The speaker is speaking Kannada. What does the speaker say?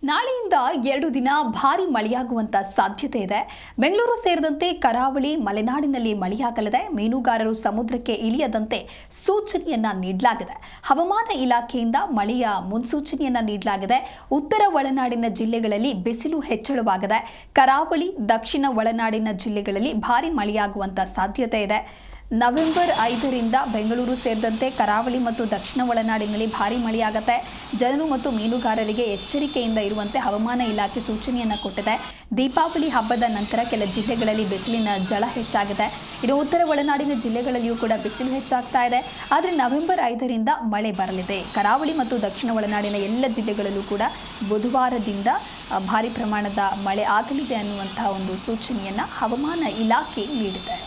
ನಾಳೆಯಿಂದ 2 ದಿನ ಭಾರಿ ಮಳೆಯಾಗುವಂತ ಸಾಧ್ಯತೆ ಇದೆ. ಬೆಂಗಳೂರು ಸೇರಿದಂತೆ ಕರಾವಳಿ ಮಲೆನಾಡಿನಲ್ಲಿ ಮಳೆಯಾಗಲಿದೆ. ಮೀನುಗಾರರು ಸಮುದ್ರಕ್ಕೆ ಇಳಿಯದಂತೆ ಸೂಚನೆಯನ್ನ ನೀಡಲಾಗಿದೆ. ಹವಾಮಾನ ಇಲಾಖೆಯಿಂದ ಮಳೆಯ ಮುನ್ಸೂಚನೆಯನ್ನ ನೀಡಲಾಗಿದೆ. ಉತ್ತರ ಒಳನಾಡಿನ ಜಿಲ್ಲೆಗಳಲ್ಲಿ ಬಿಸಿಲು ಹೆಚ್ಚಳವಾಗಿದೆ. ಕರಾವಳಿ ದಕ್ಷಿಣ ಒಳನಾಡಿನ ಜಿಲ್ಲೆಗಳಲ್ಲಿ ಭಾರಿ ಮಳೆಯಾಗುವಂತ ಸಾಧ್ಯತೆ ಇದೆ. ನವೆಂಬರ್ 5ರಿಂದ ಬೆಂಗಳೂರು ಸೇರಿದಂತೆ ಕರಾವಳಿ ಮತ್ತು ದಕ್ಷಿಣ ಒಳನಾಡಿನಲ್ಲಿ ಭಾರಿ ಮಳೆಯಾಗುತ್ತೆ. ಜನರು ಮತ್ತು ಮೀನುಗಾರರಿಗೆ ಎಚ್ಚರಿಕೆಯಿಂದ ಇರುವಂತೆ ಹವಾಮಾನ ಇಲಾಖೆ ಸೂಚನೆಯನ್ನು ಕೊಟ್ಟಿದೆ. ದೀಪಾವಳಿ ಹಬ್ಬದ ನಂತರ ಕೆಲ ಜಿಲ್ಲೆಗಳಲ್ಲಿ ಬಿಸಿಲಿನ ಝಳ ಹೆಚ್ಚಾಗಿದೆ. ಇನ್ನು ಉತ್ತರ ಒಳನಾಡಿನ ಜಿಲ್ಲೆಗಳಲ್ಲಿಯೂ ಕೂಡ ಬಿಸಿಲು ಹೆಚ್ಚಾಗ್ತಾ ಇದೆ. ಆದರೆ ನವೆಂಬರ್ 5ರಿಂದ ಮಳೆ ಬರಲಿದೆ. ಕರಾವಳಿ ಮತ್ತು ದಕ್ಷಿಣ ಒಳನಾಡಿನ ಎಲ್ಲ ಜಿಲ್ಲೆಗಳಲ್ಲೂ ಕೂಡ ಬುಧವಾರದಿಂದ ಭಾರಿ ಪ್ರಮಾಣದ ಮಳೆ ಆಗಲಿದೆ ಅನ್ನುವಂತಹ ಒಂದು ಸೂಚನೆಯನ್ನು ಹವಾಮಾನ ಇಲಾಖೆ ನೀಡಿದೆ.